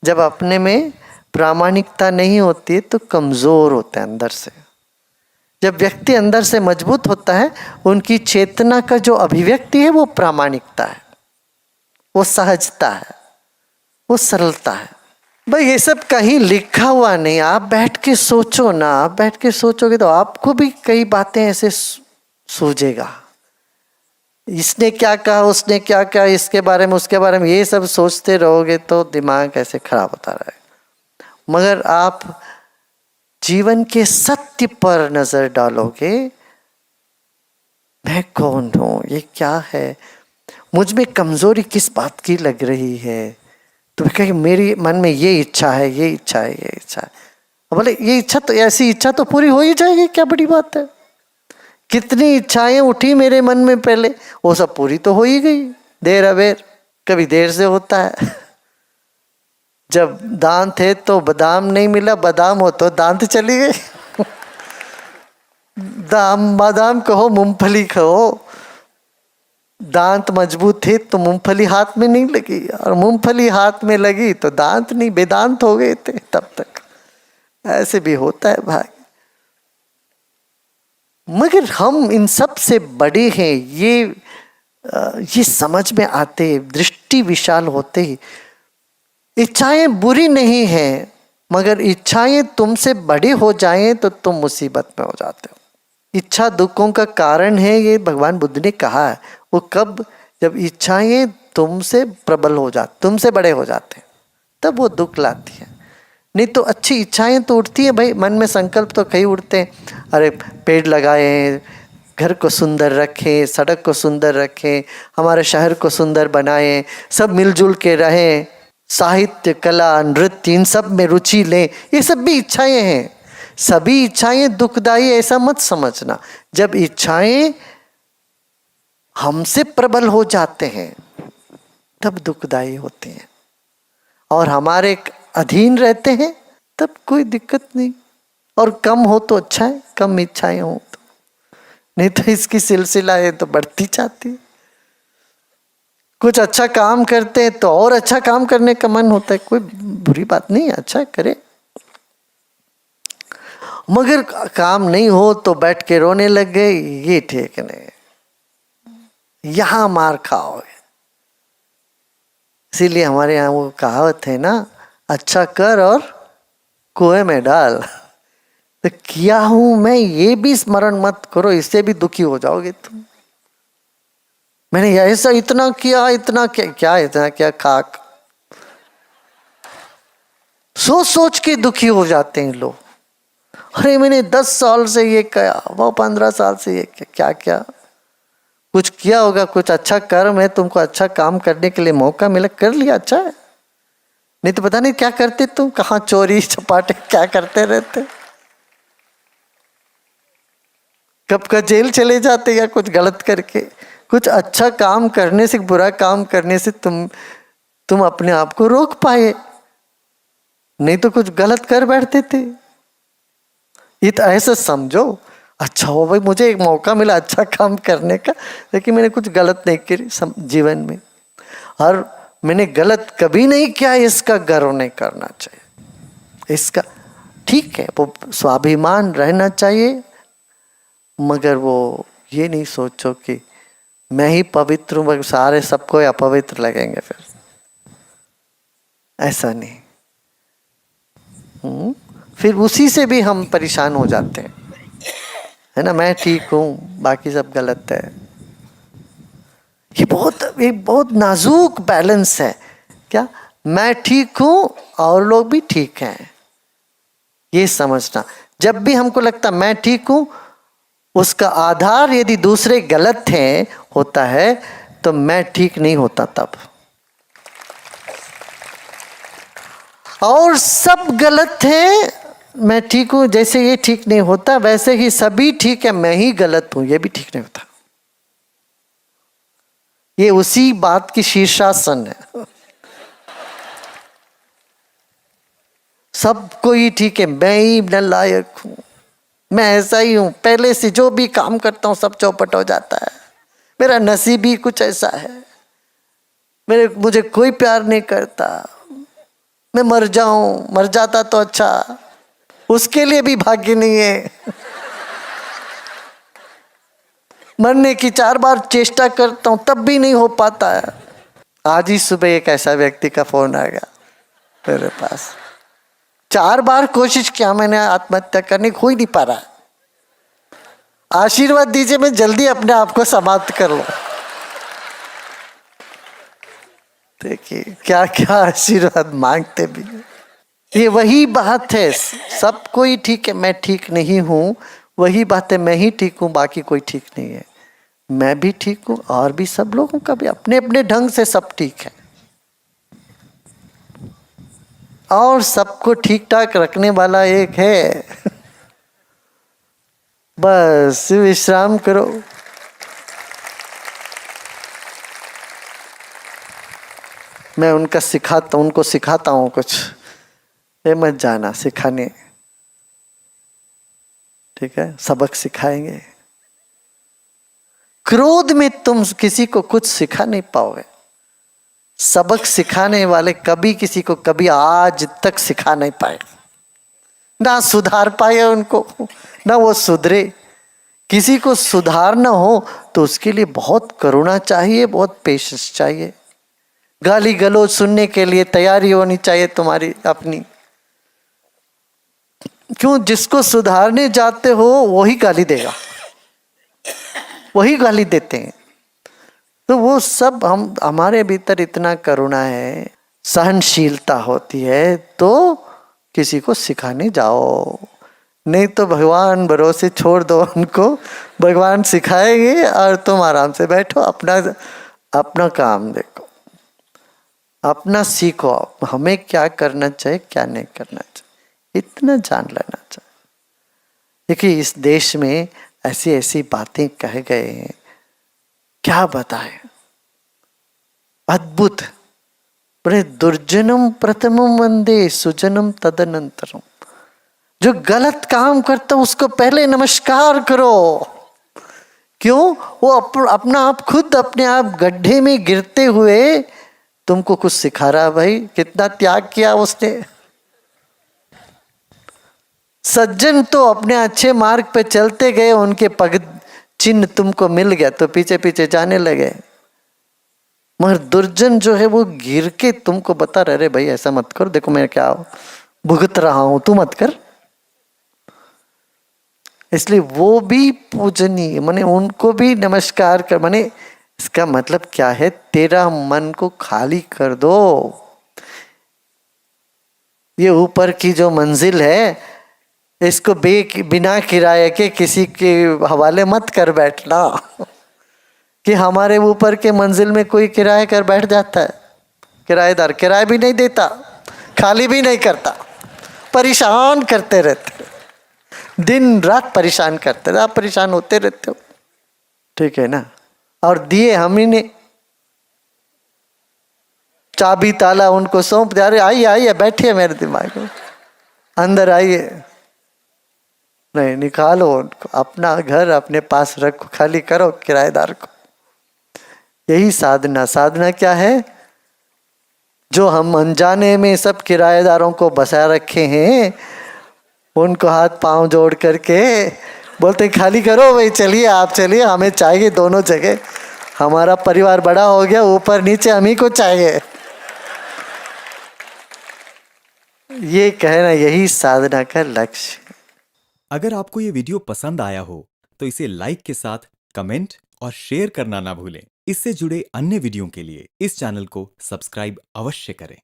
जब अपने में प्रामाणिकता नहीं होती है तो कमज़ोर होता है अंदर से। जब व्यक्ति अंदर से मजबूत होता है, उनकी चेतना का जो अभिव्यक्ति है वो प्रामाणिकता है, वो सहजता है, वो सरलता है। भाई ये सब कहीं लिखा हुआ नहीं, आप बैठ के सोचो ना। आप बैठ के सोचोगे तो आपको भी कई बातें ऐसे सूझेगा। इसने क्या कहा, उसने क्या कहा, इसके बारे में उसके बारे में, ये सब सोचते रहोगे तो दिमाग ऐसे खराब होता रहेगा। मगर आप जीवन के सत्य पर नजर डालोगे, मैं कौन हूं, ये क्या है, मुझ में कमजोरी किस बात की लग रही है, तो कहें मेरी मन में ये इच्छा है, ये इच्छा है, ये इच्छा है। बोले ये इच्छा तो, ऐसी इच्छा तो पूरी हो ही जाएगी, क्या बड़ी बात है। कितनी इच्छाएं उठी मेरे मन में पहले, वो सब पूरी तो हो ही गई, देर अबेर। कभी देर से होता है। जब दांत थे तो बादाम नहीं मिला, बादाम हो तो दांत चली गई। बादाम कहो, मूंगफली कहो, दांत मजबूत थे तो मूंगफली हाथ में नहीं लगी, और मूंगफली हाथ में लगी तो दांत नहीं, बेदांत हो गए थे तब तक। ऐसे भी होता है भाई। मगर हम इन सब से बड़े हैं, ये समझ में आते, दृष्टि विशाल होते ही। इच्छाएं बुरी नहीं हैं, मगर इच्छाएं तुमसे बड़ी हो जाएं तो तुम मुसीबत में हो जाते हो। इच्छा दुखों का कारण है, ये भगवान बुद्ध ने कहा है। वो कब, जब इच्छाएं तुमसे प्रबल हो जाती, तुमसे बड़े हो जाते हैं, तब वो दुख लाती है। नहीं तो अच्छी इच्छाएं तो उठती है भाई, मन में संकल्प तो कई उठते हैं। अरे पेड़ लगाएं, घर को सुंदर रखें, सड़क को सुंदर रखें, हमारे शहर को सुंदर बनाएं, सब मिलजुल के रहें, साहित्य, कला, नृत्य, इन सब में रुचि लें। ये सब भी इच्छाएं हैं। सभी इच्छाएं दुखदायी ऐसा मत समझना। जब इच्छाएं हमसे प्रबल हो जाते हैं तब दुखदायी होते हैं, और हमारे अधीन रहते हैं तब कोई दिक्कत नहीं। और कम हो तो अच्छा है, कम इच्छाएं हो तो, नहीं तो इसकी सिलसिला है तो बढ़ती जाती। कुछ अच्छा काम करते हैं तो और अच्छा काम करने का मन होता है, कोई बुरी बात नहीं, अच्छा करे। मगर काम नहीं हो तो बैठ के रोने लग गए, ये ठीक नहीं, यहां मार खाओगे। इसीलिए हमारे यहाँ वो कहावत है ना, अच्छा कर और कुएं में डाल। तो किया हूं मैं ये भी स्मरण मत करो, इससे भी दुखी हो जाओगे तुम। मैंने ऐसा इतना किया, इतना क्या इतना क्या, खाक। सोच सोच के दुखी हो जाते हैं लोग। अरे मैंने 10 साल से ये किया, वो 15 साल से ये क्या क्या कुछ किया होगा, कुछ अच्छा कर्म है, तुमको अच्छा काम करने के लिए मौका मिला, कर लिया, अच्छा है। नहीं तो पता नहीं क्या करते तुम, कहाँ चोरी चपाटे क्या करते रहते, कब का जेल चले जाते या कुछ गलत करके। कुछ अच्छा काम करने से, बुरा काम करने से तुम अपने आप को रोक पाए, नहीं तो कुछ गलत कर बैठते थे। ये तो ऐसा समझो, अच्छा हो भाई मुझे एक मौका मिला अच्छा काम करने का, लेकिन मैंने कुछ गलत नहीं करी जीवन में, और मैंने गलत कभी नहीं किया, इसका गर्व नहीं करना चाहिए। इसका ठीक है, वो स्वाभिमान रहना चाहिए, मगर वो ये नहीं सोचो कि मैं ही पवित्र हूँ, मगर सारे सबको अपवित्र लगेंगे, फिर ऐसा नहीं। फिर उसी से भी हम परेशान हो जाते हैं, है ना, मैं ठीक हूँ बाकी सब गलत है। ये बहुत नाजुक बैलेंस है। क्या, मैं ठीक हूँ और लोग भी ठीक हैं, ये समझना। जब भी हमको लगता मैं ठीक हूँ, उसका आधार यदि दूसरे गलत हैं होता है तो मैं ठीक नहीं होता तब, और सब गलत हैं मैं ठीक हूं, जैसे ये ठीक नहीं होता वैसे ही सभी ठीक है, मैं ही गलत हूं, ये भी ठीक नहीं होता। ये उसी बात की शीर्षासन है। सबको ही ठीक है, मैं ही नालायक हूं, मैं ऐसा ही हूं, पहले से जो भी काम करता हूं सब चौपट हो जाता है, मेरा नसीब ही कुछ ऐसा है, मुझे कोई प्यार नहीं करता, मैं मर जाऊं, मर जाता तो अच्छा, उसके लिए भी भाग्य नहीं है। मरने की 4 बार चेष्टा करता हूं तब भी नहीं हो पाता है। आज ही सुबह एक ऐसा व्यक्ति का फोन आ गया मेरे पास, 4 बार कोशिश किया मैंने आत्महत्या करने, हो ही नहीं पा रहा। आशीर्वाद दीजिए मैं जल्दी अपने आप को समाप्त कर लूं। देखिए क्या क्या आशीर्वाद मांगते भी। ये वही बात है, सब कोई ठीक है, मैं ठीक नहीं हूं, वही बात है, मैं ही ठीक हूं, बाकी कोई ठीक नहीं है। मैं भी ठीक हूं और भी सब लोगों का भी अपने अपने ढंग से सब ठीक है, और सबको ठीक ठाक रखने वाला एक है। बस विश्राम करो। मैं उनको सिखाता हूँ कुछ, ये मत जाना सिखाने, ठीक है, सबक सिखाएंगे। क्रोध में तुम किसी को कुछ सिखा नहीं पाओगे। सबक सिखाने वाले कभी किसी को कभी आज तक सिखा नहीं पाए, ना सुधार पाए उनको, ना वो सुधरे। किसी को सुधारना हो तो उसके लिए बहुत करुणा चाहिए, बहुत पेशेंस चाहिए। गाली गलौज सुनने के लिए तैयारी होनी चाहिए तुम्हारी अपनी। क्यों? जिसको सुधारने जाते हो वही गाली देगा, वही गाली देते हैं। तो वो सब हमारे भीतर इतना करुणा है, सहनशीलता होती है, तो किसी को सिखाने जाओ, नहीं तो भगवान भरोसे छोड़ दो उनको, भगवान सिखाएंगे और तुम आराम से बैठो, अपना काम देखो, अपना सीखो, हमें क्या करना चाहिए क्या नहीं करना चाहिए, इतना जान लेना चाहिए। देखिए इस देश में ऐसी ऐसी बातें कह गए हैं, क्या बताएं, अद्भुत। बड़े दुर्जनम प्रथमम वंदे सुजनम तदनंतरम। जो गलत काम करता उसको पहले नमस्कार करो। क्यों? वो अपना आप खुद अपने आप गड्ढे में गिरते हुए तुमको कुछ सिखा रहा। भाई कितना त्याग किया उसने। सज्जन तो अपने अच्छे मार्ग पे चलते गए, उनके पग चिन्ह तुमको मिल गया तो पीछे पीछे जाने लगे, मगर दुर्जन जो है वो गिर के तुमको बता रहे, अरे भाई ऐसा मत करो, देखो मैं क्या भुगत रहा हूं, तू मत कर। इसलिए वो भी पूजनीय, माने उनको भी नमस्कार कर। माने इसका मतलब क्या है, तेरा मन को खाली कर दो। ये ऊपर की जो मंजिल है इसको बिना किराए के किसी के हवाले मत कर बैठना कि हमारे ऊपर के मंजिल में कोई किराए कर बैठ जाता है। किराएदार किराया भी नहीं देता, खाली भी नहीं करता, परेशान करते रहते, दिन रात परेशान करते रहे, आप परेशान होते रहते हो, ठीक है ना। और दिए हम ही ने, चाबी ताला उनको सौंप दे, अरे आइए आइए बैठिए मेरे दिमाग में, अंदर आइए। नहीं, निकालो उनको, अपना घर अपने पास रखो, खाली करो किराएदार को। यही साधना। साधना क्या है? जो हम अनजाने में सब किराएदारों को बसा रखे हैं, उनको हाथ पांव जोड़ करके बोलते खाली करो भाई, चलिए आप चलिए, हमें चाहिए दोनों जगह, हमारा परिवार बड़ा हो गया, ऊपर नीचे हम ही को चाहिए। ये कहना यही साधना का लक्ष्य। अगर आपको ये वीडियो पसंद आया हो तो इसे लाइक के साथ कमेंट और शेयर करना ना भूलें। इससे जुड़े अन्य वीडियो के लिए इस चैनल को सब्सक्राइब अवश्य करें।